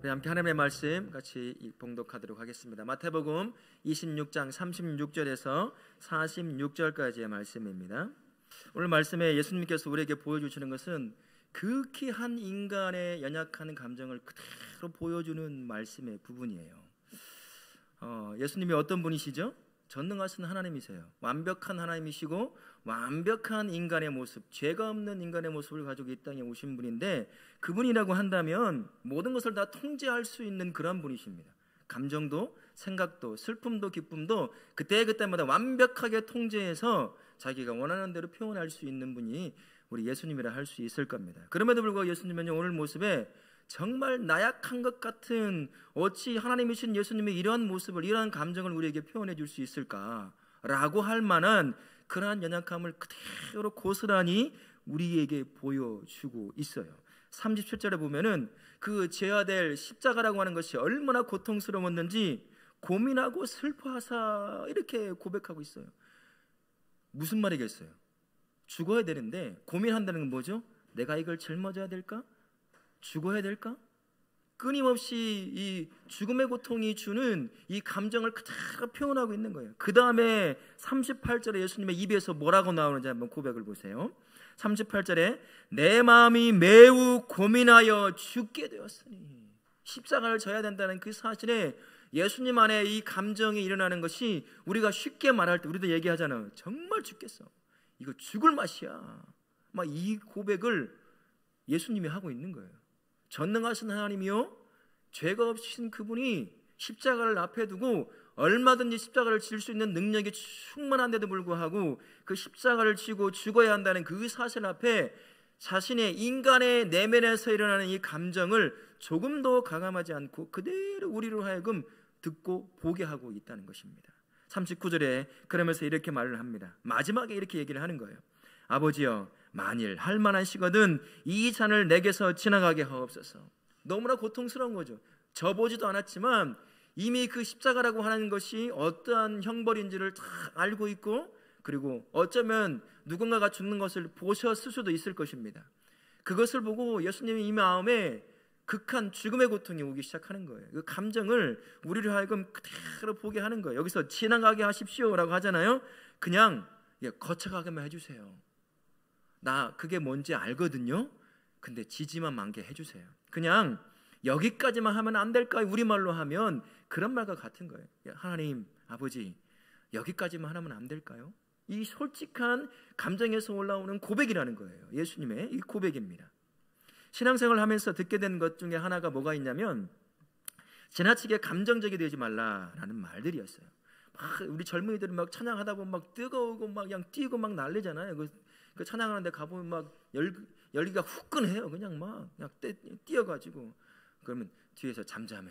우리 함께 하나님의 말씀 같이 봉독하도록 하겠습니다. 마태복음 26장 36절에서 46절까지의 말씀입니다. 오늘 말씀에 예수님께서 우리에게 보여주시는 것은 극히 한 인간의 연약한 감정을 그대로 보여주는 말씀의 부분이에요. 예수님이 어떤 분이시죠? 전능하신 하나님이세요. 완벽한 하나님이시고 완벽한 인간의 모습, 죄가 없는 인간의 모습을 가지고 이 땅에 오신 분인데, 그분이라고 한다면 모든 것을 다 통제할 수 있는 그런 분이십니다. 감정도, 생각도, 슬픔도, 기쁨도 그때그때마다 완벽하게 통제해서 자기가 원하는 대로 표현할 수 있는 분이 우리 예수님이라 할 수 있을 겁니다. 그럼에도 불구하고 예수님은 오늘 모습에 정말 나약한 것 같은, 어찌 하나님이신 예수님의 이러한 모습을, 이러한 감정을 우리에게 표현해 줄 수 있을까라고 할 만한 그러한 연약함을 그대로 고스란히 우리에게 보여주고 있어요. 37절에 보면은 그 져야 될 십자가라고 하는 것이 얼마나 고통스러웠는지 고민하고 슬퍼하사 이렇게 고백하고 있어요. 무슨 말이겠어요? 죽어야 되는데 고민한다는 건 뭐죠? 내가 이걸 짊어져야 될까? 죽어야 될까? 끊임없이 이 죽음의 고통이 주는 이 감정을 그대로 표현하고 있는 거예요. 그 다음에 38절에 예수님의 입에서 뭐라고 나오는지 한번 고백을 보세요. 38절에 내 마음이 매우 고민하여 죽게 되었으니, 십자가를 져야 된다는 그 사실에 예수님 안에 이 감정이 일어나는 것이, 우리가 쉽게 말할 때 우리도 얘기하잖아요. 정말 죽겠어, 이거 죽을 맛이야, 막 이 고백을 예수님이 하고 있는 거예요. 전능하신 하나님이요, 죄가 없으신 그분이 십자가를 앞에 두고 얼마든지 십자가를 질 수 있는 능력이 충만한데도 불구하고 그 십자가를 지고 죽어야 한다는 그 사실 앞에 자신의 인간의 내면에서 일어나는 이 감정을 조금도 가감하지 않고 그대로 우리로 하여금 듣고 보게 하고 있다는 것입니다. 39절에 그러면서 이렇게 말을 합니다. 마지막에 이렇게 얘기를 하는 거예요. 아버지여, 만일 할 만하시거든 이 잔을 내게서 지나가게 하옵소서. 너무나 고통스러운 거죠. 져보지도 않았지만 이미 그 십자가라고 하는 것이 어떠한 형벌인지를 다 알고 있고, 그리고 어쩌면 누군가가 죽는 것을 보셨을 수도 있을 것입니다. 그것을 보고 예수님이 이 마음에 극한 죽음의 고통이 오기 시작하는 거예요. 그 감정을 우리를 하여금 그대로 보게 하는 거예요. 여기서 지나가게 하십시오라고 하잖아요. 그냥 거쳐가게만 해주세요. 나 그게 뭔지 알거든요. 근데 지지만 않게 해주세요. 그냥 여기까지만 하면 안 될까요? 우리말로 하면 그런 말과 같은 거예요. 하나님, 아버지, 여기까지만 하면 안 될까요? 이 솔직한 감정에서 올라오는 고백이라는 거예요. 예수님의 이 고백입니다. 신앙생활을 하면서 듣게 된 것 중에 하나가 뭐가 있냐면, 지나치게 감정적이 되지 말라라는 말들이었어요. 막 우리 젊은이들은 막 찬양하다 보면 막 뜨거우고 막 그냥 뛰고 막 난리잖아요. 그 찬양하는데 가보면 막 열기가 후끈해요. 그냥 뛰어가지고. 그러면 뒤에서 잠잠해.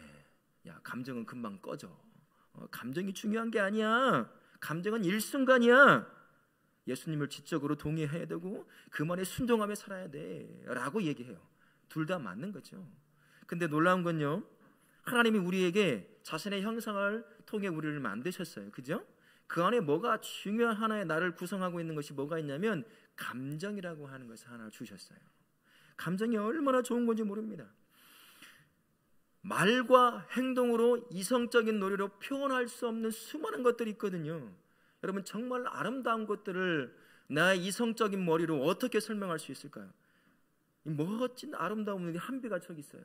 야, 감정은 금방 꺼져. 감정이 중요한 게 아니야. 감정은 일순간이야. 예수님을 지적으로 동의해야 되고 그 말에 순종하며 살아야 돼 라고 얘기해요. 둘 다 맞는 거죠. 근데 놀라운 건요, 하나님이 우리에게 자신의 형상을 통해 우리를 만드셨어요. 그죠? 그 안에 뭐가 중요한 하나의 나를 구성하고 있는 것이 뭐가 있냐면 감정이라고 하는 것을 하나 주셨어요. 감정이 얼마나 좋은 건지 모릅니다. 말과 행동으로 이성적인 논리로 표현할 수 없는 수많은 것들이 있거든요. 여러분, 정말 아름다운 것들을 나의 이성적인 머리로 어떻게 설명할 수 있을까요? 이 멋진 아름다운 한비가 저기 있어요.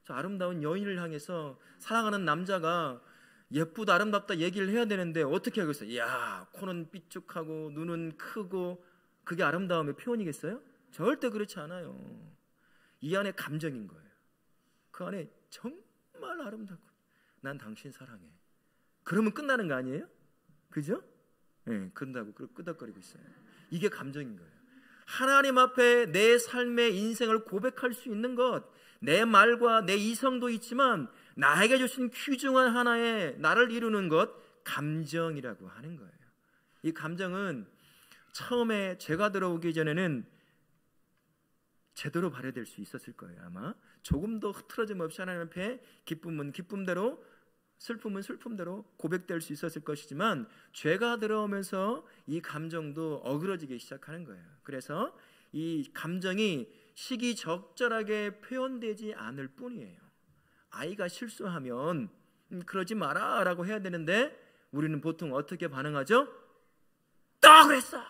저 아름다운 여인을 향해서 사랑하는 남자가 예쁘다 아름답다 얘기를 해야 되는데 어떻게 하겠어요? 이야, 코는 삐죽하고 눈은 크고, 그게 아름다움의 표현이겠어요? 절대 그렇지 않아요. 이 안에 감정인 거예요. 그 안에 정말 아름답고 난 당신 사랑해. 그러면 끝나는 거 아니에요? 그죠? 네, 그런다고 끄덕거리고 있어요. 이게 감정인 거예요. 하나님 앞에 내 삶의 인생을 고백할 수 있는 것, 내 말과 내 이성도 있지만 나에게 주신 귀중한 하나의 나를 이루는 것, 감정이라고 하는 거예요. 이 감정은 처음에 죄가 들어오기 전에는 제대로 발휘될 수 있었을 거예요. 아마 조금도 흐트러짐 없이 하나님 앞에 기쁨은 기쁨대로, 슬픔은 슬픔대로 고백될 수 있었을 것이지만, 죄가 들어오면서 이 감정도 어그러지기 시작하는 거예요. 그래서 이 감정이 시기적절하게 표현되지 않을 뿐이에요. 아이가 실수하면 그러지 마라 라고 해야 되는데 우리는 보통 어떻게 반응하죠? 또 그랬어.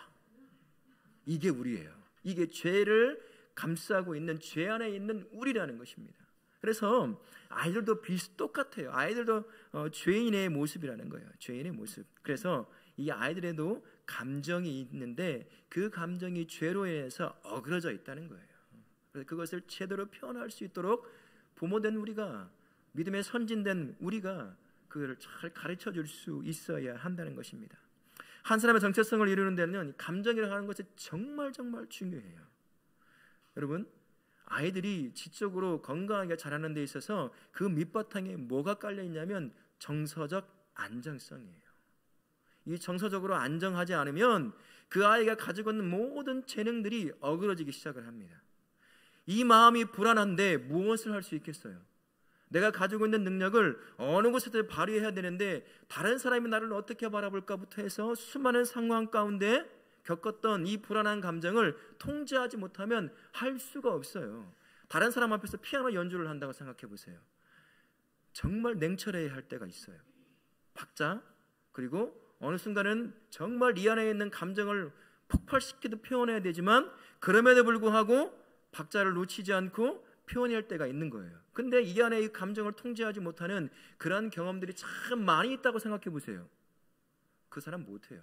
이게 우리예요. 이게 죄를 감싸고 있는, 죄 안에 있는 우리라는 것입니다. 그래서 아이들도 똑같아요. 아이들도 죄인의 모습이라는 거예요. 죄인의 모습. 그래서 이 아이들에도 감정이 있는데 그 감정이 죄로 인해서 어그러져 있다는 거예요. 그래서 그것을 제대로 표현할 수 있도록 부모된 우리가, 믿음의 선진된 우리가 그걸 잘 가르쳐 줄 수 있어야 한다는 것입니다. 한 사람의 정체성을 이루는 데는 감정이라고 하는 것이 정말 중요해요. 여러분, 아이들이 지적으로 건강하게 자라는 데 있어서 그 밑바탕에 뭐가 깔려 있냐면 정서적 안정성이에요. 이 정서적으로 안정하지 않으면 그 아이가 가지고 있는 모든 재능들이 어그러지기 시작을 합니다. 이 마음이 불안한데 무엇을 할 수 있겠어요? 내가 가지고 있는 능력을 어느 곳에서 발휘해야 되는데 다른 사람이 나를 어떻게 바라볼까부터 해서 수많은 상황 가운데 겪었던 이 불안한 감정을 통제하지 못하면 할 수가 없어요. 다른 사람 앞에서 피아노 연주를 한다고 생각해 보세요. 정말 냉철해야 할 때가 있어요. 박자, 그리고 어느 순간은 정말 이 안에 있는 감정을 폭발시키듯 표현해야 되지만 그럼에도 불구하고 박자를 놓치지 않고 표현할 때가 있는 거예요. 근데 이 안에 이 감정을 통제하지 못하는 그런 경험들이 참 많이 있다고 생각해 보세요. 그 사람 못해요.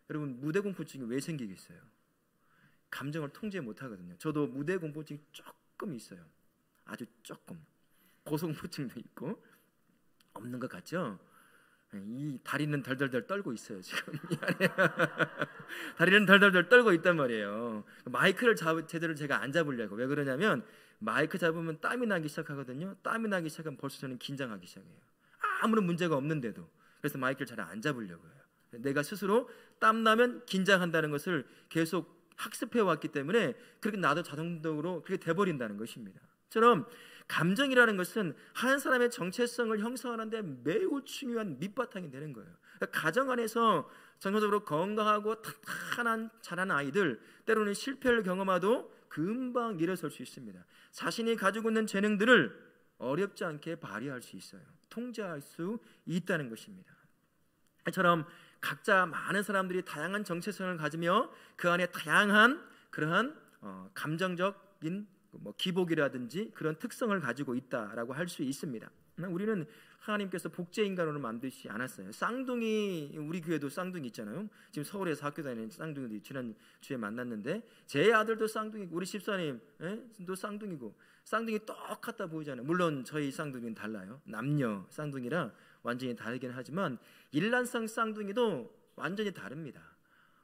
여러분, 무대 공포증이 왜 생기겠어요? 감정을 통제 못하거든요. 저도 무대 공포증이 조금 있어요. 아주 조금. 고소공포증도 있고. 없는 것 같죠? 이 다리는 덜덜덜 떨고 있어요 지금. 다리는 덜덜덜 떨고 있단 말이에요. 마이크를 제대로 제가 안 잡으려고. 왜 그러냐면 마이크 잡으면 땀이 나기 시작하거든요. 땀이 나기 시작하면 벌써 저는 긴장하기 시작해요. 아무런 문제가 없는데도. 그래서 마이크를 잘 안 잡으려고 해요. 내가 스스로 땀 나면 긴장한다는 것을 계속 학습해 왔기 때문에 그렇게 나도 자동적으로 그렇게 돼버린다는 것입니다. 처럼 감정이라는 것은 한 사람의 정체성을 형성하는 데 매우 중요한 밑바탕이 되는 거예요. 그러니까 가정 안에서 정서적으로 건강하고 탄탄한 자라는 아이들, 때로는 실패를 경험하도 금방 일어설 수 있습니다. 자신이 가지고 있는 재능들을 어렵지 않게 발휘할 수 있어요. 통제할 수 있다는 것입니다. 이처럼 각자 많은 사람들이 다양한 정체성을 가지며 그 안에 다양한 그러한 감정적인 기복이라든지 그런 특성을 가지고 있다라고 할 수 있습니다. 우리는 하나님께서 복제 인간으로 만드시지 않았어요. 쌍둥이, 우리 교회도 쌍둥이 있잖아요. 지금 서울에서 학교 다니는 쌍둥이들이 지난 주에 만났는데 제 아들도 쌍둥이고 우리 집사님도 쌍둥이고 쌍둥이 똑같다 보이잖아요. 물론 저희 쌍둥이는 달라요. 남녀 쌍둥이라 완전히 다르긴 하지만 일란성 쌍둥이도 완전히 다릅니다.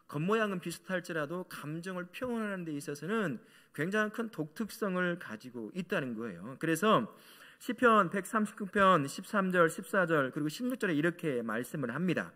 겉모양은 비슷할지라도 감정을 표현하는 데 있어서는 굉장히 큰 독특성을 가지고 있다는 거예요. 그래서 시편 139편 13절 14절 그리고 16절에 이렇게 말씀을 합니다.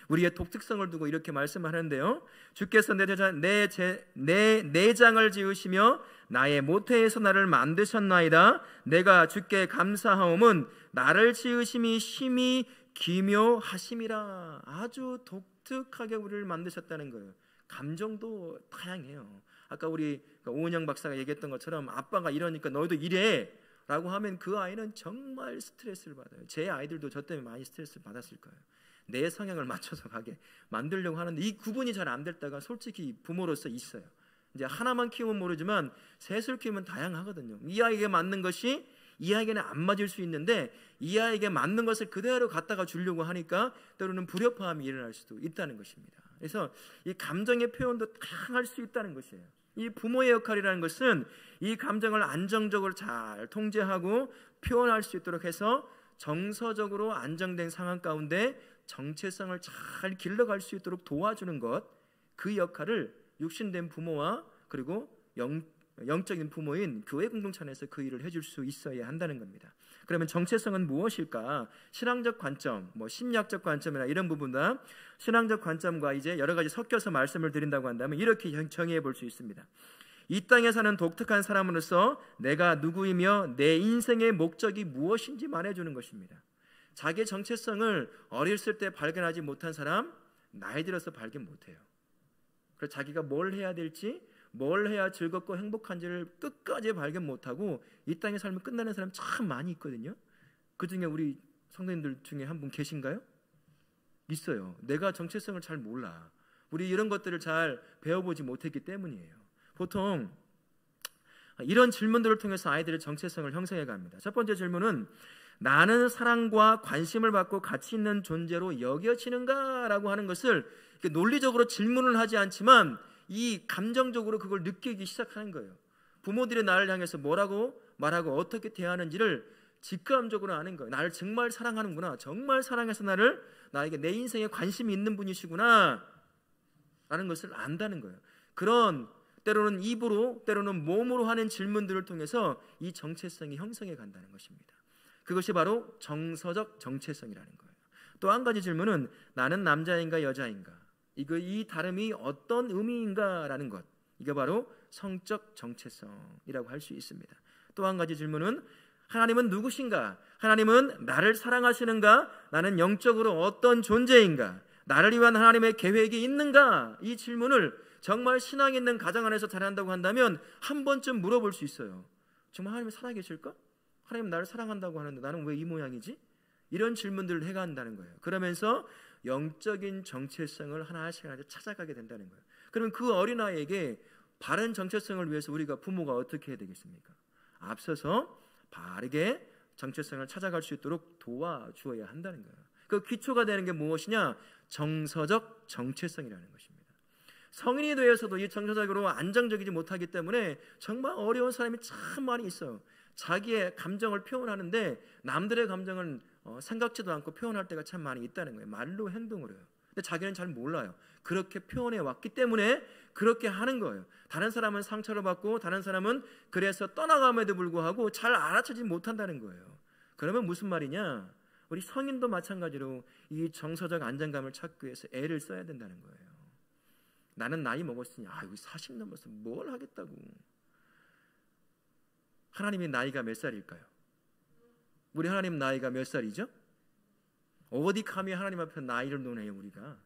우리의 독특성을 두고 이렇게 말씀을 하는데요. 주께서 내 내장을 지으시며 나의 모태에서 나를 만드셨나이다. 내가 주께 감사하옴은 나를 지으심이 심히 기묘하심이라. 아주 독특하게 우리를 만드셨다는 거예요. 감정도 다양해요. 아까 우리 오은영 박사가 얘기했던 것처럼 아빠가 이러니까 너희도 이래 라고 하면 그 아이는 정말 스트레스를 받아요. 제 아이들도 저 때문에 많이 스트레스를 받았을 거예요. 내 성향을 맞춰서 가게 만들려고 하는데 이 구분이 잘 안 될 때가 솔직히 부모로서 있어요. 이제 하나만 키우면 모르지만 셋을 키우면 다양하거든요. 이 아이에게 맞는 것이 이 아이에게는 안 맞을 수 있는데 이 아이에게 맞는 것을 그대로 갖다가 주려고 하니까 때로는 불협화음이 일어날 수도 있다는 것입니다. 그래서 이 감정의 표현도 다양할 수 있다는 것이에요. 이 부모의 역할이라는 것은 이 감정을 안정적으로 잘 통제하고 표현할 수 있도록 해서 정서적으로 안정된 상황 가운데 정체성을 잘 길러갈 수 있도록 도와주는 것, 그 역할을 육신된 부모와 그리고 영적인 부모인 교회 공동체 안에서 그 일을 해줄 수 있어야 한다는 겁니다. 그러면 정체성은 무엇일까? 신앙적 관점, 심리학적 관점이나 이런 부분과 신앙적 관점과 이제 여러 가지 섞여서 말씀을 드린다고 한다면 이렇게 정의해 볼 수 있습니다. 이 땅에 사는 독특한 사람으로서 내가 누구이며 내 인생의 목적이 무엇인지 말해주는 것입니다. 자기의 정체성을 어렸을 때 발견하지 못한 사람, 나이 들어서 발견 못해요. 그래서 자기가 뭘 해야 될지, 뭘 해야 즐겁고 행복한지를 끝까지 발견 못하고 이 땅의 삶을 끝나는 사람 참 많이 있거든요. 그 중에 우리 성도님들 중에 한 분 계신가요? 있어요. 내가 정체성을 잘 몰라. 우리 이런 것들을 잘 배워보지 못했기 때문이에요. 보통 이런 질문들을 통해서 아이들의 정체성을 형성해 갑니다. 첫 번째 질문은 나는 사랑과 관심을 받고 가치 있는 존재로 여겨지는가? 라고 하는 것을 논리적으로 질문을 하지 않지만 이 감정적으로 그걸 느끼기 시작하는 거예요. 부모들이 나를 향해서 뭐라고 말하고 어떻게 대하는지를 직감적으로 아는 거예요. 나를 정말 사랑하는구나. 정말 사랑해서 나에게 내 인생에 관심이 있는 분이시구나 라는 것을 안다는 거예요. 그런 때로는 입으로 때로는 몸으로 하는 질문들을 통해서 이 정체성이 형성해 간다는 것입니다. 그것이 바로 정서적 정체성이라는 거예요. 또 한 가지 질문은 나는 남자인가 여자인가? 이 다름이 어떤 의미인가라는 것. 이게 바로 성적 정체성이라고 할 수 있습니다. 또 한 가지 질문은 하나님은 누구신가? 하나님은 나를 사랑하시는가? 나는 영적으로 어떤 존재인가? 나를 위한 하나님의 계획이 있는가? 이 질문을 정말 신앙 있는 가정 안에서 잘한다고 한다면 한 번쯤 물어볼 수 있어요. 정말 하나님이 살아계실까? 하나님 나를 사랑한다고 하는데 나는 왜 이 모양이지? 이런 질문들을 해간다는 거예요. 그러면서 영적인 정체성을 하나씩 찾아가게 된다는 거예요. 그러면 그 어린아이에게 바른 정체성을 위해서 우리가 부모가 어떻게 해야 되겠습니까? 앞서서 바르게 정체성을 찾아갈 수 있도록 도와주어야 한다는 거예요. 그 기초가 되는 게 무엇이냐? 정서적 정체성이라는 것입니다. 성인이 되어서도 이 정서적으로 안정적이지 못하기 때문에 정말 어려운 사람이 참 많이 있어요. 자기의 감정을 표현하는데 남들의 감정은 생각지도 않고 표현할 때가 참 많이 있다는 거예요. 말로 행동으로요. 근데 자기는 잘 몰라요. 그렇게 표현해 왔기 때문에 그렇게 하는 거예요. 다른 사람은 상처를 받고 다른 사람은 그래서 떠나감에도 불구하고 잘 알아채지 못한다는 거예요. 그러면 무슨 말이냐? 우리 성인도 마찬가지로 이 정서적 안정감을 찾기 위해서 애를 써야 된다는 거예요. 나는 나이 먹었으니 여기 40 넘어서 뭘 하겠다고. 하나님의 나이가 몇 살일까요? 우리 하나님 나이가 몇 살이죠? 어디 감히 하나님 앞에 나이를 논해요. 우리가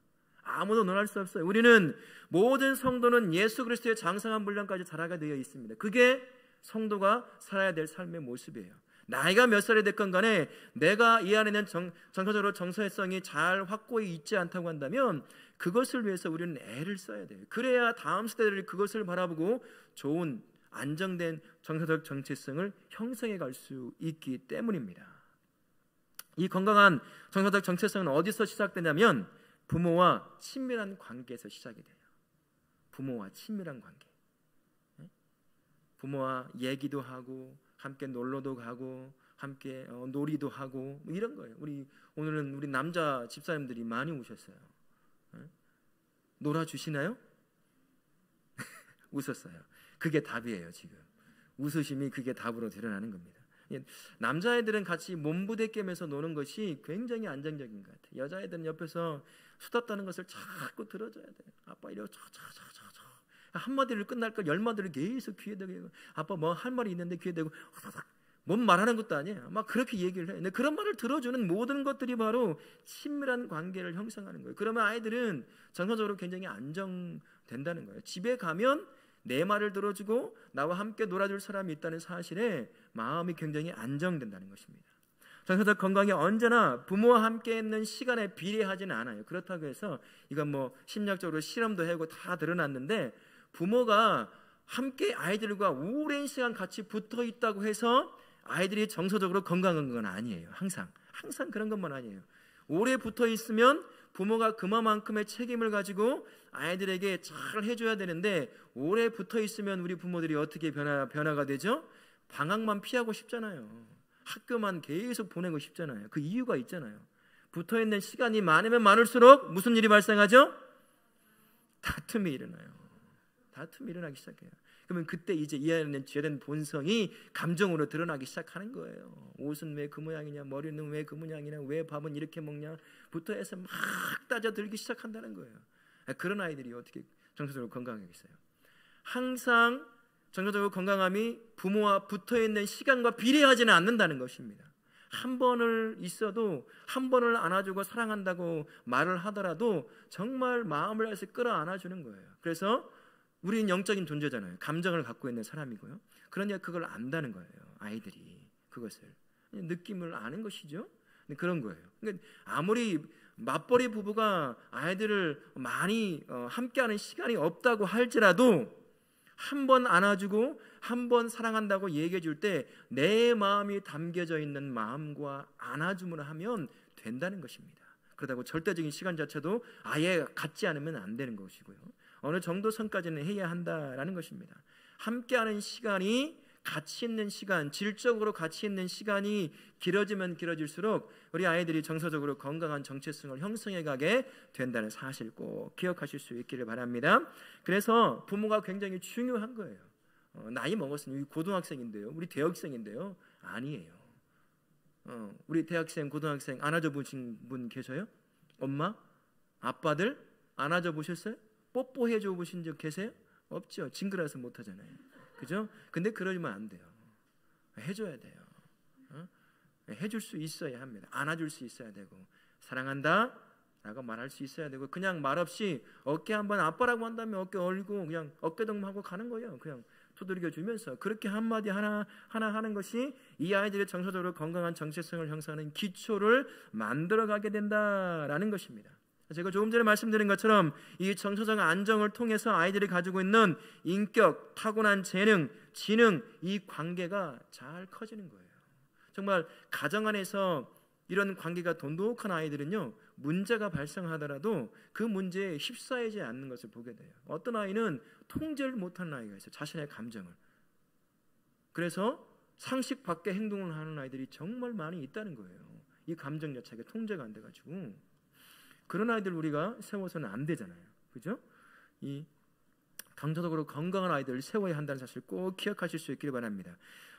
아무도 논할 수 없어요. 우리는 모든 성도는 예수 그리스도의 장성한 분량까지 자라게 되어 있습니다. 그게 성도가 살아야 될 삶의 모습이에요. 나이가 몇 살이 됐건 간에 내가 이 안에는 정서적으로 정체성이 잘 확고히 있지 않다고 한다면 그것을 위해서 우리는 애를 써야 돼요. 그래야 다음 세대들이 그것을 바라보고 좋은 안정된 정서적 정체성을 형성해 갈 수 있기 때문입니다. 이 건강한 정서적 정체성은 어디서 시작되냐면 부모와 친밀한 관계에서 시작이 돼요. 부모와 친밀한 관계. 부모와 얘기도 하고 함께 놀러도 가고 함께 놀이도 하고 이런 거예요. 오늘은 우리 남자 집사님들이 많이 오셨어요. 놀아주시나요? 웃었어요. 그게 답이에요. 지금 웃으심이 그게 답으로 드러나는 겁니다. 남자애들은 같이 몸부대끼면서 노는 것이 굉장히 안정적인 것 같아요. 여자애들은 옆에서 수다 떠는 것을 자꾸 들어줘야 돼요. 아빠 이래 한마디를 끝날 걸 10마디를 계속 귀에 대고 아빠 뭐 할 말이 있는데 귀에 대고 뭔 말하는 것도 아니에요. 막 그렇게 얘기를 해요. 근데 그런 말을 들어주는 모든 것들이 바로 친밀한 관계를 형성하는 거예요. 그러면 아이들은 정서적으로 굉장히 안정된다는 거예요. 집에 가면 내 말을 들어주고 나와 함께 놀아줄 사람이 있다는 사실에 마음이 굉장히 안정된다는 것입니다. 정서적 건강이 언제나 부모와 함께 있는 시간에 비례하지는 않아요. 그렇다고 해서 이건 뭐 심리학적으로 실험도 하고 다 드러났는데 부모가 함께 아이들과 오랜 시간 같이 붙어 있다고 해서 아이들이 정서적으로 건강한 건 아니에요. 항상 그런 것만 아니에요. 오래 붙어 있으면 부모가 그만큼의 책임을 가지고 아이들에게 잘 해줘야 되는데 오래 붙어 있으면 우리 부모들이 어떻게 변화가 되죠? 방학만 피하고 싶잖아요. 학교만 계속 보내고 싶잖아요. 그 이유가 있잖아요. 붙어 있는 시간이 많으면 많을수록 무슨 일이 발생하죠? 다툼이 일어나요. 다툼이 일어나기 시작해요. 그러면 그때 이제 이 안에는 죄된 본성이 감정으로 드러나기 시작하는 거예요. 옷은 왜 그 모양이냐, 머리는 왜 그 모양이냐, 왜 밥은 이렇게 먹냐 부터 해서 막 따져들기 시작한다는 거예요. 그런 아이들이 어떻게 정서적으로 건강하겠어요? 항상 정서적으로 건강함이 부모와 붙어있는 시간과 비례하지는 않는다는 것입니다. 한 번을 있어도 한 번을 안아주고 사랑한다고 말을 하더라도 정말 마음을 다해서 끌어안아주는 거예요. 그래서 우리는 영적인 존재잖아요. 감정을 갖고 있는 사람이고요. 그러니까 그걸 안다는 거예요. 아이들이 그것을 느낌을 아는 것이죠. 그런 거예요. 그러니까 아무리 맞벌이 부부가 아이들을 많이 함께하는 시간이 없다고 할지라도 한 번 안아주고 한 번 사랑한다고 얘기해 줄 때 내 마음이 담겨져 있는 마음과 안아줌을 하면 된다는 것입니다. 그렇다고 절대적인 시간 자체도 아예 갖지 않으면 안 되는 것이고요. 어느 정도 선까지는 해야 한다라는 것입니다. 함께하는 시간이 가치 있는 시간, 질적으로 가치 있는 시간이 길어지면 길어질수록 우리 아이들이 정서적으로 건강한 정체성을 형성해 가게 된다는 사실 꼭 기억하실 수 있기를 바랍니다. 그래서 부모가 굉장히 중요한 거예요. 나이 먹었으니 고등학생인데요, 우리 대학생인데요, 아니에요. 우리 대학생, 고등학생 안아줘 보신 분 계셔요? 엄마, 아빠들 안아줘 보셨어요? 뽀뽀해 줘 보신 적 계세요? 없죠. 징그러서 못 하잖아요. 그죠? 근데 그러면 안 돼요. 해줘야 돼요. 해줄 수 있어야 합니다. 안아줄 수 있어야 되고, 사랑한다 라고 말할 수 있어야 되고, 그냥 말없이 어깨 한번 아빠라고 한다면 어깨 얼고 그냥 어깨동무하고 가는 거예요. 그냥 두드려 주면서 그렇게 한마디 하나 하는 것이 이 아이들의 정서적으로 건강한 정체성을 형성하는 기초를 만들어가게 된다라는 것입니다. 제가 조금 전에 말씀드린 것처럼 이 정서적 안정을 통해서 아이들이 가지고 있는 인격, 타고난 재능, 지능, 이 관계가 잘 커지는 거예요. 정말 가정 안에서 이런 관계가 돈독한 아이들은요, 문제가 발생하더라도 그 문제에 휩싸이지 않는 것을 보게 돼요. 어떤 아이는 통제를 못하는 아이가 있어요. 자신의 감정을. 그래서 상식 밖의 행동을 하는 아이들이 정말 많이 있다는 거예요. 이 감정 자체가 통제가 안 돼가지고. 그런 아이들 우리가 세워서는 안 되잖아요. 그죠? 이 정서적으로 건강한 아이들을 세워야 한다는 사실 꼭 기억하실 수 있기를 바랍니다.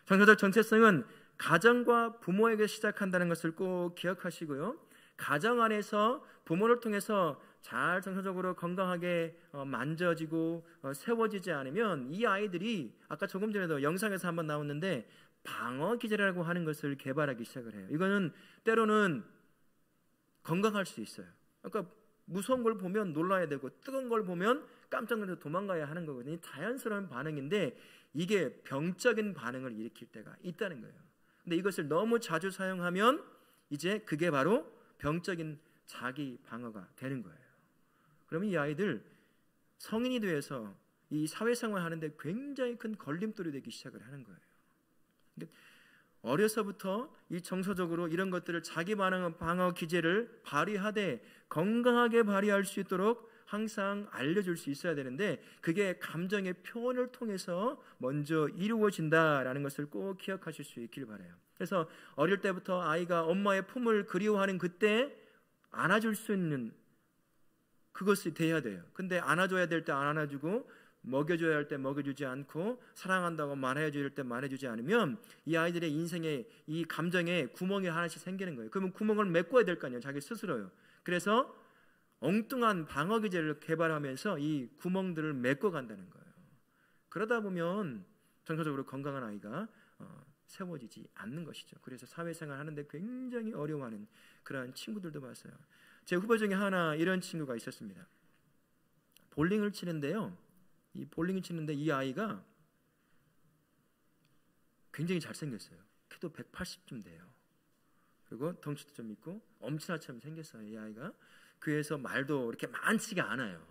정서적 정체성은 가정과 부모에게 시작한다는 것을 꼭 기억하시고요. 가정 안에서 부모를 통해서 잘 정서적으로 건강하게 만져지고 세워지지 않으면 이 아이들이 아까 조금 전에도 영상에서 한번 나왔는데 방어 기제라고 하는 것을 개발하기 시작을 해요. 이거는 때로는 건강할 수 있어요. 그러니까 무서운 걸 보면 놀라야 되고 뜨거운 걸 보면 깜짝 놀라서 도망가야 하는 거거든요. 자연스러운 반응인데 이게 병적인 반응을 일으킬 때가 있다는 거예요. 근데 이것을 너무 자주 사용하면 이제 그게 바로 병적인 자기 방어가 되는 거예요. 그러면 이 아이들 성인이 돼서 이 사회생활 하는데 굉장히 큰 걸림돌이 되기 시작을 하는 거예요. 어려서부터 이 정서적으로 이런 것들을 자기 방어 기제를 발휘하되 건강하게 발휘할 수 있도록 항상 알려줄 수 있어야 되는데 그게 감정의 표현을 통해서 먼저 이루어진다라는 것을 꼭 기억하실 수 있길 바라요. 그래서 어릴 때부터 아이가 엄마의 품을 그리워하는 그때 안아줄 수 있는 그것이 돼야 돼요. 근데 안아줘야 될 때 안 안아주고 먹여줘야 할 때 먹여주지 않고 사랑한다고 말해줘야 할 때 말해주지 않으면 이 아이들의 인생에 이 감정에 구멍이 하나씩 생기는 거예요. 그러면 구멍을 메꿔야 될 거 아니에요. 자기 스스로요. 그래서 엉뚱한 방어 기제를 개발하면서 이 구멍들을 메꿔간다는 거예요. 그러다 보면 정서적으로 건강한 아이가 세워지지 않는 것이죠. 그래서 사회생활 하는데 굉장히 어려워하는 그런 친구들도 봤어요. 제 후배 중에 하나 이런 친구가 있었습니다. 볼링을 치는데요. 이 볼링을 치는데 이 아이가 굉장히 잘생겼어요. 키도 180쯤 돼요. 그리고 덩치도 좀 있고 엄친아처럼 생겼어요. 이 아이가. 그래서 말도 이렇게 많지가 않아요.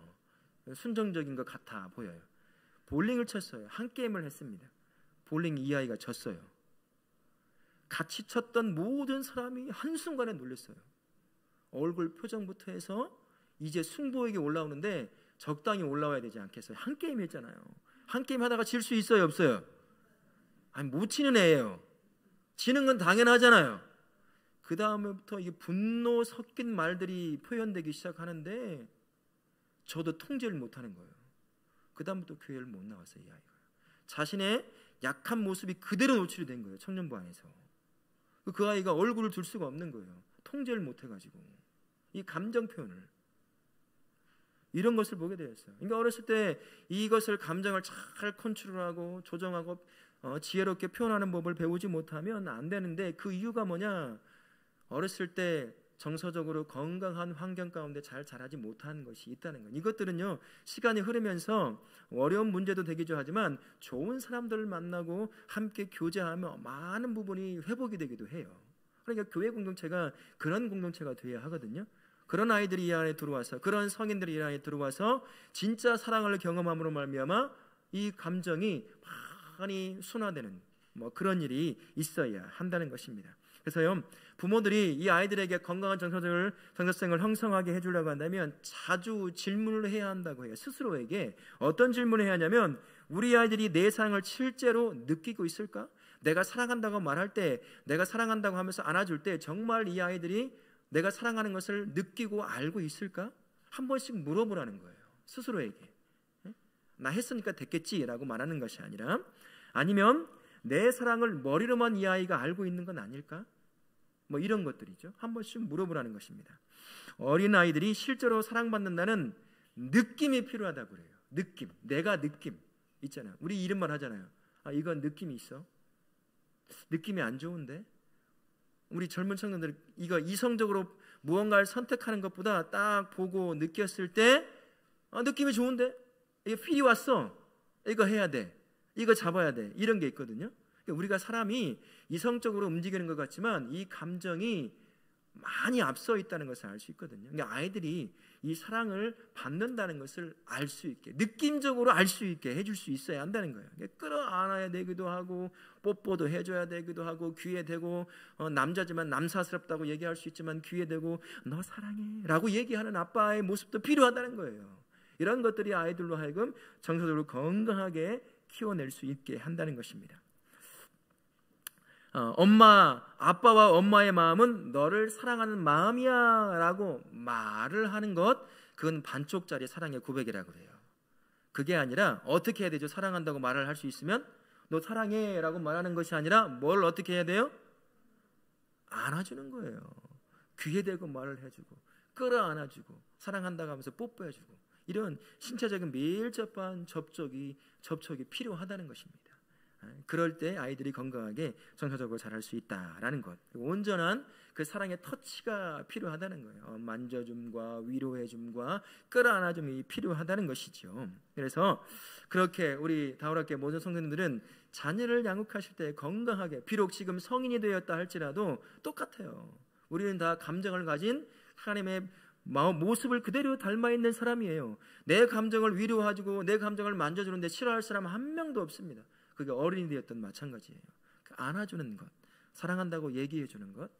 순정적인 것 같아 보여요. 볼링을 쳤어요. 한 게임을 했습니다. 볼링 이 아이가 졌어요. 같이 쳤던 모든 사람이 한순간에 놀랐어요. 얼굴 표정부터 해서 이제 승부에게 올라오는데 적당히 올라와야 되지 않겠어요? 한 게임 했잖아요. 한 게임 하다가 질 수 있어요, 없어요? 아니 못 치는 애예요. 지는 건 당연하잖아요. 그 다음부터 이게 분노 섞인 말들이 표현되기 시작하는데 저도 통제를 못하는 거예요. 그 다음부터 교회를 못 나왔어요, 이 아이가. 자신의 약한 모습이 그대로 노출이 된 거예요, 청년부 안에서. 그 아이가 얼굴을 들 수가 없는 거예요. 통제를 못해가지고 이 감정 표현을 이런 것을 보게 되었어요. 그러니까 어렸을 때 이것을 감정을 잘 컨트롤하고 조정하고 지혜롭게 표현하는 법을 배우지 못하면 안 되는데 그 이유가 뭐냐? 어렸을 때 정서적으로 건강한 환경 가운데 잘 자라지 못하는 것이 있다는 거예요. 이것들은요, 시간이 흐르면서 어려운 문제도 되기도 하지만 좋은 사람들을 만나고 함께 교제하며 많은 부분이 회복이 되기도 해요. 그러니까 교회 공동체가 그런 공동체가 되어야 하거든요. 그런 아이들이 이 안에 들어와서, 그런 성인들이 이 안에 들어와서 진짜 사랑을 경험함으로 말미암아 이 감정이 많이 순화되는 그런 일이 있어야 한다는 것입니다. 그래서요, 부모들이 이 아이들에게 건강한 정서생을 형성하게 해주려고 한다면 자주 질문을 해야 한다고 해요. 스스로에게 어떤 질문을 해야 하냐면, 우리 아이들이 내 사랑을 실제로 느끼고 있을까? 내가 사랑한다고 말할 때, 내가 사랑한다고 하면서 안아줄 때 정말 이 아이들이 내가 사랑하는 것을 느끼고 알고 있을까? 한 번씩 물어보라는 거예요. 스스로에게. 나 했으니까 됐겠지라고 말하는 것이 아니라, 아니면 내 사랑을 머리로만 이 아이가 알고 있는 건 아닐까? 이런 것들이죠. 한 번씩 물어보라는 것입니다. 어린 아이들이 실제로 사랑받는다는 느낌이 필요하다고 그래요. 내가 느낌 있잖아요. 우리 이런 말 하잖아요. 이건 느낌이 있어. 느낌이 안 좋은데? 우리 젊은 청년들 이거 이성적으로 무언가를 선택하는 것보다 딱 보고 느꼈을 때 느낌이 좋은데? 이게 필이 왔어. 이거 해야 돼. 이거 잡아야 돼. 이런 게 있거든요. 우리가 사람이 이성적으로 움직이는 것 같지만 이 감정이 많이 앞서 있다는 것을 알 수 있거든요. 그러니까 아이들이 이 사랑을 받는다는 것을 알 수 있게, 느낌적으로 알 수 있게 해줄 수 있어야 한다는 거예요. 끌어안아야 되기도 하고, 뽀뽀도 해줘야 되기도 하고, 귀에 대고, 남자지만 남사스럽다고 얘기할 수 있지만 귀에 대고 너 사랑해 라고 얘기하는 아빠의 모습도 필요하다는 거예요. 이런 것들이 아이들로 하여금 정서적으로 건강하게 키워낼 수 있게 한다는 것입니다. 아빠와 엄마의 마음은 너를 사랑하는 마음이야 라고 말을 하는 것, 그건 반쪽짜리 사랑의 고백이라고 그래요. 그게 아니라 어떻게 해야 되죠? 사랑한다고 말을 할 수 있으면 너 사랑해 라고 말하는 것이 아니라 뭘 어떻게 해야 돼요? 안아주는 거예요. 귀에 대고 말을 해주고, 끌어안아주고, 사랑한다고 하면서 뽀뽀해주고, 이런 신체적인 밀접한 접촉이 필요하다는 것입니다. 그럴 때 아이들이 건강하게 정서적으로 자랄 수 있다라는 것, 그리고 온전한 그 사랑의 터치가 필요하다는 거예요. 만져줌과 위로해줌과 끌어안아줌이 필요하다는 것이죠. 그래서 그렇게 우리 다울학교 모든 성도님들은 자녀를 양육하실 때 건강하게, 비록 지금 성인이 되었다 할지라도 똑같아요. 우리는 다 감정을 가진 하나님의 모습을 그대로 닮아있는 사람이에요. 내 감정을 위로해주고 내 감정을 만져주는데 싫어할 사람 한 명도 없습니다. 그게 어린이 되었던 마찬가지예요. 안아주는 것, 사랑한다고 얘기해주는 것,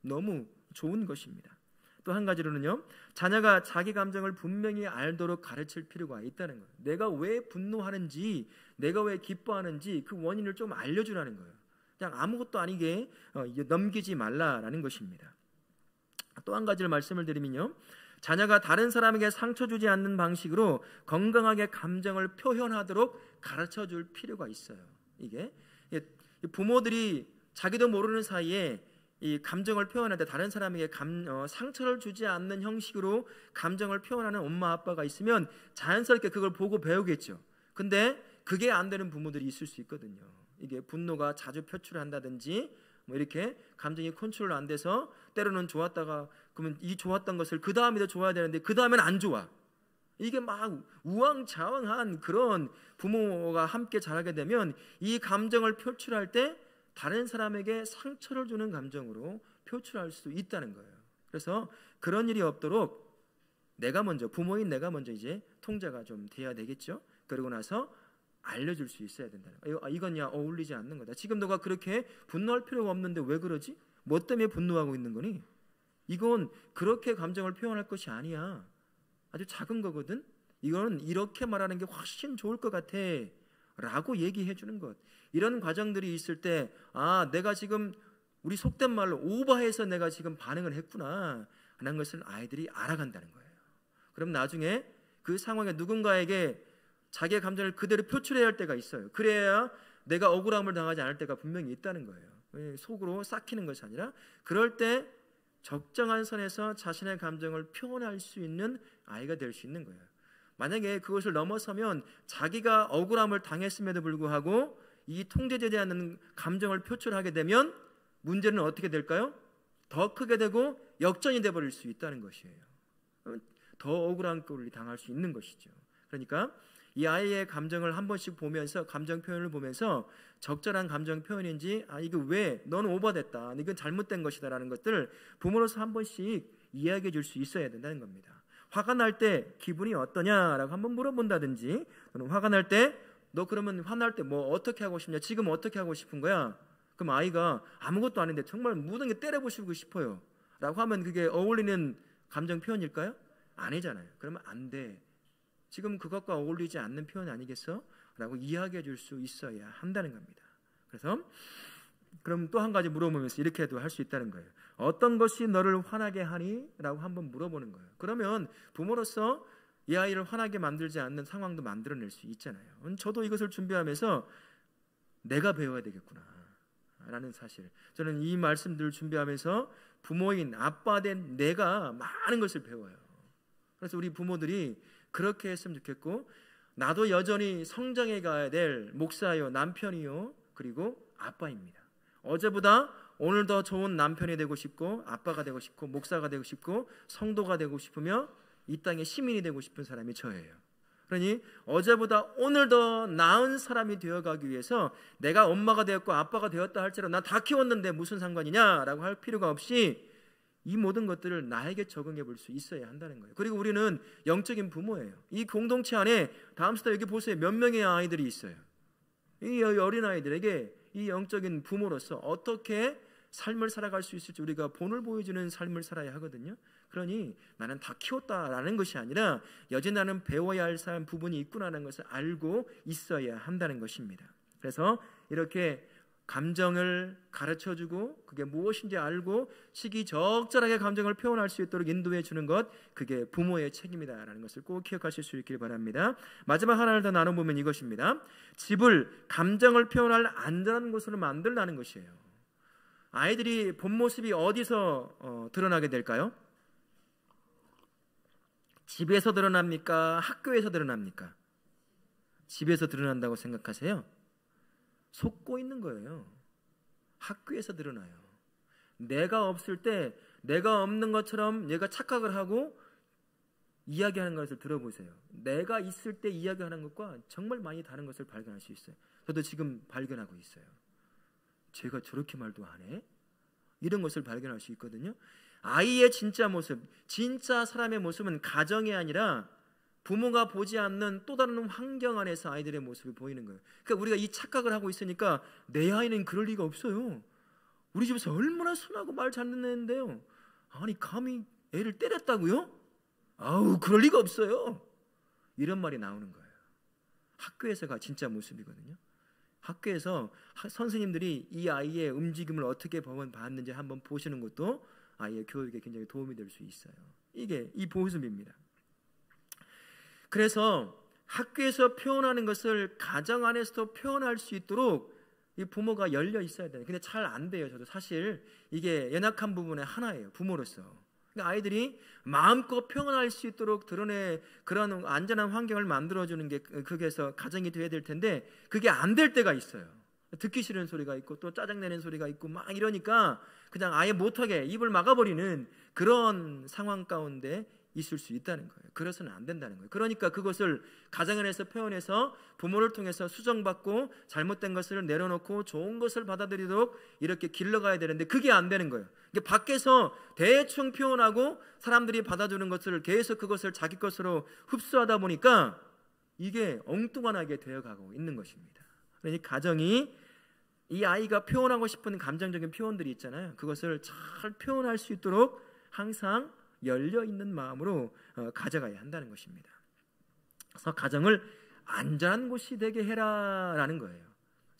너무 좋은 것입니다. 또 한 가지로는요, 자녀가 자기 감정을 분명히 알도록 가르칠 필요가 있다는 거예요. 내가 왜 분노하는지, 내가 왜 기뻐하는지 그 원인을 좀 알려주라는 거예요. 그냥 아무것도 아니게 넘기지 말라라는 것입니다. 또 한 가지를 말씀을 드리면요, 자녀가 다른 사람에게 상처 주지 않는 방식으로 건강하게 감정을 표현하도록 가르쳐 줄 필요가 있어요. 이게 부모들이 자기도 모르는 사이에 이 감정을 표현할 때 다른 사람에게 상처를 주지 않는 형식으로 감정을 표현하는 엄마 아빠가 있으면 자연스럽게 그걸 보고 배우겠죠. 근데 그게 안 되는 부모들이 있을 수 있거든요. 이게 분노가 자주 표출한다든지 이렇게 감정이 컨트롤 안 돼서 때로는 좋았다가, 그러면 이 좋았던 것을 그 다음에도 좋아야 되는데 그 다음엔 안 좋아. 이게 막 우왕좌왕한 그런 부모가 함께 자라게 되면 이 감정을 표출할 때 다른 사람에게 상처를 주는 감정으로 표출할 수 있다는 거예요. 그래서 그런 일이 없도록 부모인 내가 먼저 이제 통제가 좀 돼야 되겠죠. 그러고 나서 알려줄 수 있어야 된다는 거예요. 이건 어울리지 않는 거다. 지금 너가 그렇게 분노할 필요가 없는데 왜 그러지? 뭐 때문에 분노하고 있는 거니? 이건 그렇게 감정을 표현할 것이 아니야. 아주 작은 거거든. 이건 이렇게 말하는 게 훨씬 좋을 것 같아 라고 얘기해 주는 것. 이런 과정들이 있을 때 내가 지금 우리 속된 말로 오버해서 내가 지금 반응을 했구나 하는 것을 아이들이 알아간다는 거예요. 그럼 나중에 그 상황에 누군가에게 자기의 감정을 그대로 표출해야 할 때가 있어요. 그래야 내가 억울함을 당하지 않을 때가 분명히 있다는 거예요. 속으로 삭히는 것이 아니라 그럴 때 적정한 선에서 자신의 감정을 표현할 수 있는 아이가 될 수 있는 거예요. 만약에 그것을 넘어서면 자기가 억울함을 당했음에도 불구하고 이 통제되지 않는 감정을 표출하게 되면 문제는 어떻게 될까요? 더 크게 되고 역전이 돼버릴 수 있다는 것이에요. 더 억울한 꼴을 당할 수 있는 것이죠. 그러니까 이 아이의 감정을 한 번씩 보면서, 감정 표현을 보면서 적절한 감정 표현인지, 이거 왜 너는 오버됐다, 이건 잘못된 것이다 라는 것들을 부모로서 한 번씩 이야기해 줄 수 있어야 된다는 겁니다. 화가 날 때 기분이 어떠냐라고 한번 물어본다든지, 또는 화가 날 때 너 그러면 화날 때 뭐 어떻게 하고 싶냐, 지금 어떻게 하고 싶은 거야? 그럼 아이가 아무것도 아닌데 정말 모든 게 때려부수고 싶어요 라고 하면 그게 어울리는 감정 표현일까요? 아니잖아요. 그러면 안 돼, 지금 그것과 어울리지 않는 표현 아니겠어? 라고 이야기해 줄 수 있어야 한다는 겁니다. 그래서 그럼 또 한 가지 물어보면서 이렇게도 할 수 있다는 거예요. 어떤 것이 너를 화나게 하니? 라고 한번 물어보는 거예요. 그러면 부모로서 이 아이를 화나게 만들지 않는 상황도 만들어낼 수 있잖아요. 저도 이것을 준비하면서 내가 배워야 되겠구나 라는 사실, 저는 이 말씀들을 준비하면서 부모인 아빠 된 내가 많은 것을 배워요. 그래서 우리 부모들이 그렇게 했으면 좋겠고, 나도 여전히 성장해 가야 될 목사요, 남편이요, 그리고 아빠입니다. 어제보다 오늘 더 좋은 남편이 되고 싶고, 아빠가 되고 싶고, 목사가 되고 싶고, 성도가 되고 싶으며 이 땅의 시민이 되고 싶은 사람이 저예요. 그러니 어제보다 오늘 더 나은 사람이 되어가기 위해서 내가 엄마가 되었고 아빠가 되었다 할지라도 난 다 키웠는데 무슨 상관이냐라고 할 필요가 없이 이 모든 것들을 나에게 적응해 볼 수 있어야 한다는 거예요. 그리고 우리는 영적인 부모예요. 이 공동체 안에 다음 스타 여기 보세요. 몇 명의 아이들이 있어요. 이 어린아이들에게 이 영적인 부모로서 어떻게 삶을 살아갈 수 있을지 우리가 본을 보여주는 삶을 살아야 하거든요. 그러니 나는 다 키웠다라는 것이 아니라 여전히 나는 배워야 할 부분이 있구나라는 것을 알고 있어야 한다는 것입니다. 그래서 이렇게 감정을 가르쳐주고 그게 무엇인지 알고 시기적절하게 감정을 표현할 수 있도록 인도해 주는 것, 그게 부모의 책임이다라는 것을 꼭 기억하실 수 있길 바랍니다. 마지막 하나를 더 나눠보면 이것입니다. 집을 감정을 표현할 안전한 곳으로 만들라는 것이에요. 아이들이 본 모습이 어디서 드러나게 될까요? 집에서 드러납니까? 학교에서 드러납니까? 집에서 드러난다고 생각하세요? 속고 있는 거예요. 학교에서 드러나요. 내가 없을 때 내가 없는 것처럼 얘가 착각을 하고 이야기하는 것을 들어보세요. 내가 있을 때 이야기하는 것과 정말 많이 다른 것을 발견할 수 있어요. 저도 지금 발견하고 있어요. 제가 저렇게 말도 안 해? 이런 것을 발견할 수 있거든요. 아이의 진짜 모습, 진짜 사람의 모습은 가정이 아니라 부모가 보지 않는 또 다른 환경 안에서 아이들의 모습이 보이는 거예요. 그러니까 우리가 이 착각을 하고 있으니까 내 아이는 그럴 리가 없어요. 우리 집에서 얼마나 순하고 말 잘 듣는 애인데요. 아니 감히 애를 때렸다고요? 아우 그럴 리가 없어요. 이런 말이 나오는 거예요. 학교에서가 진짜 모습이거든요. 학교에서 선생님들이 이 아이의 움직임을 어떻게 봤는지 한번 보시는 것도 아이의 교육에 굉장히 도움이 될 수 있어요. 이게 이 모습입니다. 그래서 학교에서 표현하는 것을 가정 안에서도 표현할 수 있도록 이 부모가 열려 있어야 돼요. 근데 잘 안 돼요. 저도 사실 이게 연약한 부분의 하나예요. 부모로서. 그러니까 아이들이 마음껏 표현할 수 있도록 드러내 그런 안전한 환경을 만들어주는 게 그게서 가정이 돼야 될 텐데 그게 안 될 때가 있어요. 듣기 싫은 소리가 있고 또 짜증내는 소리가 있고 막 이러니까 그냥 아예 못하게 입을 막아버리는 그런 상황 가운데 있을 수 있다는 거예요. 그래서는 안 된다는 거예요. 그러니까 그것을 가정 안에서 표현해서 부모를 통해서 수정받고 잘못된 것을 내려놓고 좋은 것을 받아들이도록 이렇게 길러가야 되는데 그게 안 되는 거예요. 이게 밖에서 대충 표현하고 사람들이 받아주는 것을 계속 그것을 자기 것으로 흡수하다 보니까 이게 엉뚱하게 되어가고 있는 것입니다. 그러니 가정이 이 아이가 표현하고 싶은 감정적인 표현들이 있잖아요. 그것을 잘 표현할 수 있도록 항상 열려있는 마음으로 가져가야 한다는 것입니다. 그래서 가정을 안전한 곳이 되게 해라라는 거예요.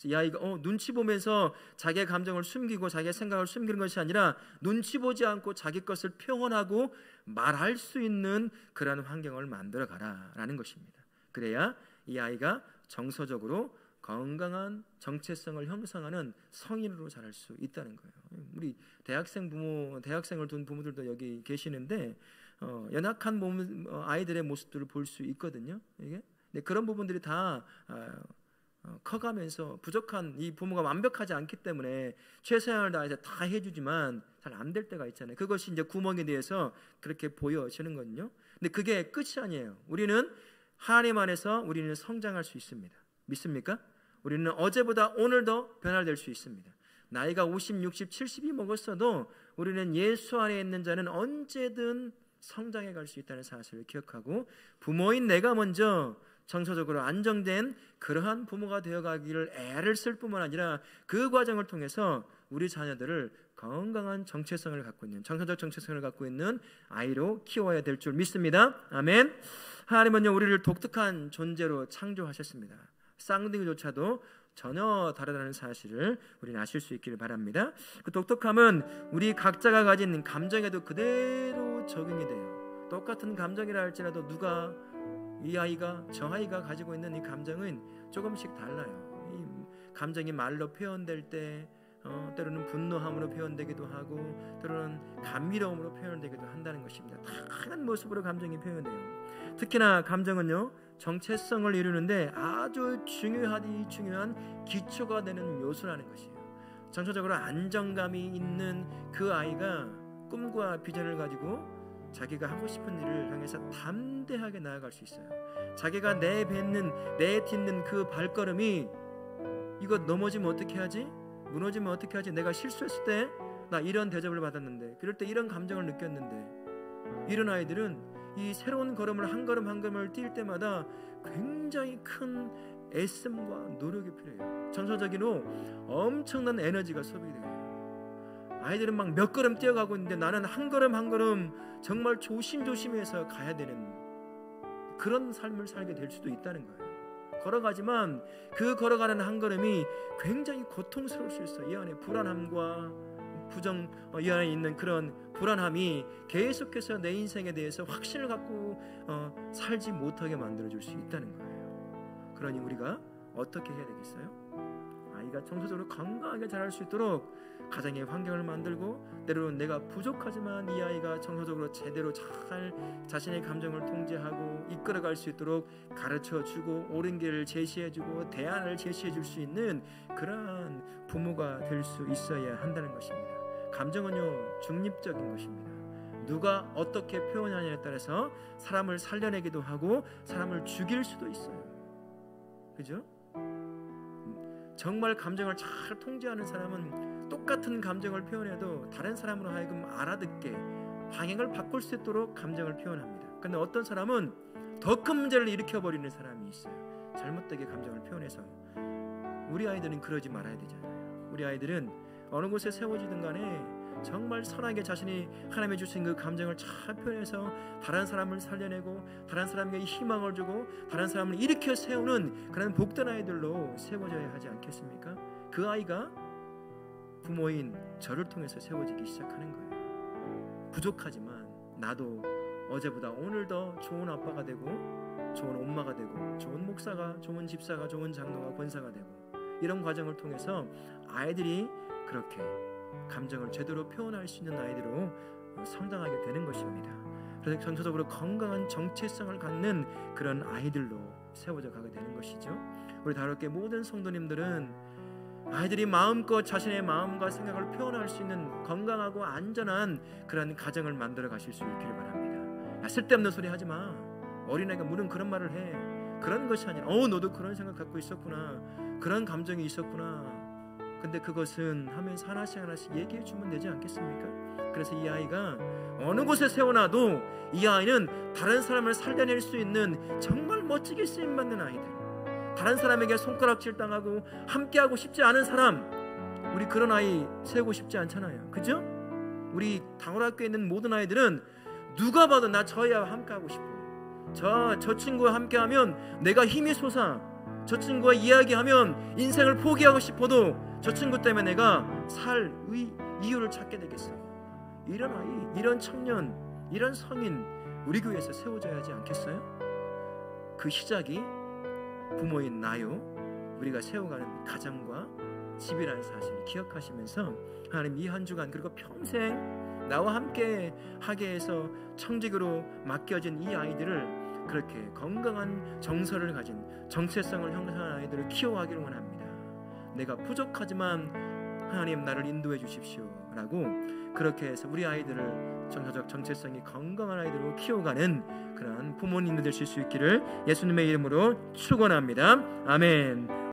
이 아이가 눈치 보면서 자기의 감정을 숨기고 자기의 생각을 숨기는 것이 아니라 눈치 보지 않고 자기 것을 표현하고 말할 수 있는 그런 환경을 만들어 가라라는 것입니다. 그래야 이 아이가 정서적으로 건강한 정체성을 형성하는 성인으로 자랄 수 있다는 거예요. 우리 대학생을 둔 부모들도 여기 계시는데 연약한 아이들의 모습들을 볼 수 있거든요. 이게 근데 그런 부분들이 다 커가면서 부족한 이 부모가 완벽하지 않기 때문에 최선을 다해서 다 해주지만 잘 안 될 때가 있잖아요. 그것이 이제 구멍에 대해서 그렇게 보여지는 거든요. 근데 그게 끝이 아니에요. 우리는 하나님 안에서 우리는 성장할 수 있습니다. 믿습니까? 우리는 어제보다 오늘 더 변화될 수 있습니다. 나이가 50, 60, 70이 먹었어도 우리는 예수 안에 있는 자는 언제든 성장해 갈 수 있다는 사실을 기억하고 부모인 내가 먼저 정서적으로 안정된 그러한 부모가 되어가기를 애를 쓸 뿐만 아니라 그 과정을 통해서 우리 자녀들을 건강한 정체성을 갖고 있는, 정서적 정체성을 갖고 있는 아이로 키워야 될 줄 믿습니다. 아멘. 하나님은요 우리를 독특한 존재로 창조하셨습니다. 쌍둥이조차도 전혀 다르다는 사실을 우리는 아실 수 있기를 바랍니다. 그 독특함은 우리 각자가 가진 감정에도 그대로 적용이 돼요. 똑같은 감정이라 할지라도 누가 이 아이가 저 아이가 가지고 있는 이 감정은 조금씩 달라요. 이 감정이 말로 표현될 때 때로는 분노함으로 표현되기도 하고 때로는 감미로움으로 표현되기도 한다는 것입니다. 다양한 모습으로 감정이 표현돼요. 특히나 감정은요 정체성을 이루는데 아주 중요한 기초가 되는 요소라는 것이에요. 정서적으로 안정감이 있는 그 아이가 꿈과 비전을 가지고 자기가 하고 싶은 일을 향해서 담대하게 나아갈 수 있어요. 자기가 내딛는 그 발걸음이 이거 넘어지면 어떻게 하지? 무너지면 어떻게 하지? 내가 실수했을 때 나 이런 대접을 받았는데 그럴 때 이런 감정을 느꼈는데 이런 아이들은 이 새로운 걸음을 한 걸음 한 걸음을 뛸 때마다 굉장히 큰 애씀과 노력이 필요해요. 정서적으로 엄청난 에너지가 소비돼요. 아이들은 막 몇 걸음 뛰어가고 있는데 나는 한 걸음 한 걸음 정말 조심조심해서 가야 되는 그런 삶을 살게 될 수도 있다는 거예요. 걸어가지만 그 걸어가는 한 걸음이 굉장히 고통스러울 수 있어요. 이 안에 불안함과 이 안에 있는 그런 불안함이 계속해서 내 인생에 대해서 확신을 갖고 살지 못하게 만들어줄 수 있다는 거예요. 그러니 우리가 어떻게 해야 되겠어요? 아이가 정서적으로 건강하게 자랄 수 있도록 가정의 환경을 만들고 때로는 내가 부족하지만 이 아이가 정서적으로 제대로 잘 자신의 감정을 통제하고 이끌어갈 수 있도록 가르쳐주고 옳은 길을 제시해주고 대안을 제시해줄 수 있는 그러한 부모가 될 수 있어야 한다는 것입니다. 감정은요 중립적인 것입니다. 누가 어떻게 표현하냐에 따라서 사람을 살려내기도 하고 사람을 죽일 수도 있어요. 그죠? 정말 감정을 잘 통제하는 사람은 똑같은 감정을 표현해도 다른 사람으로 하여금 알아듣게 방향을 바꿀 수 있도록 감정을 표현합니다. 근데 어떤 사람은 더 큰 문제를 일으켜버리는 사람이 있어요. 잘못되게 감정을 표현해서. 우리 아이들은 그러지 말아야 되잖아요. 우리 아이들은 어느 곳에 세워지든 간에 정말 선하게 자신이 하나님이 주신 그 감정을 잘 표현해서 다른 사람을 살려내고 다른 사람에게 희망을 주고 다른 사람을 일으켜 세우는 그런 복된 아이들로 세워져야 하지 않겠습니까? 그 아이가 부모인 저를 통해서 세워지기 시작하는 거예요. 부족하지만 나도 어제보다 오늘 더 좋은 아빠가 되고 좋은 엄마가 되고 좋은 목사가, 좋은 집사가, 좋은 장로가, 권사가 되고 이런 과정을 통해서 아이들이 그렇게 감정을 제대로 표현할 수 있는 아이들로 성장하게 되는 것입니다. 그래서 정서적으로 건강한 정체성을 갖는 그런 아이들로 세워져 가게 되는 것이죠. 우리 다롭게 모든 성도님들은 아이들이 마음껏 자신의 마음과 생각을 표현할 수 있는 건강하고 안전한 그런 가정을 만들어 가실 수 있기를 바랍니다. 쓸데없는 소리 하지 마. 어린아이가 물은 그런 말을 해. 그런 것이 아니라 너도 그런 생각 갖고 있었구나. 그런 감정이 있었구나. 근데 그것은 하면서 하나씩 얘기해 주면 되지 않겠습니까? 그래서 이 아이가 어느 곳에 세워놔도 이 아이는 다른 사람을 살려낼 수 있는 정말 멋지게 쓰임받는 아이들, 다른 사람에게 손가락질 당하고 함께하고 싶지 않은 사람, 우리 그런 아이 세우고 싶지 않잖아요. 그죠? 우리 당월학교에 있는 모든 아이들은 누가 봐도 나 저 애와 함께하고 싶어. 저 친구와 함께하면 내가 힘이 솟아. 저 친구와 이야기하면 인생을 포기하고 싶어도 저 친구 때문에 내가 살 이유를 찾게 되겠어. 이런 아이, 이런 청년, 이런 성인 우리 교회에서 세워져야 하지 않겠어요? 그 시작이 부모인 나요, 우리가 세워가는 가정과 집이라는 사실을 기억하시면서 하나님 이 한 주간 그리고 평생 나와 함께 하게 해서 청직으로 맡겨진 이 아이들을 그렇게 건강한 정서를 가진 정체성을 형성한 아이들을 키워가기를 원합니다. 내가 부족하지만 하나님 나를 인도해 주십시오 라고 그렇게 해서 우리 아이들을 정서적 정체성이 건강한 아이들로 키워가는 그런 부모님들 되실 수 있기를 예수님의 이름으로 축원합니다. 아멘.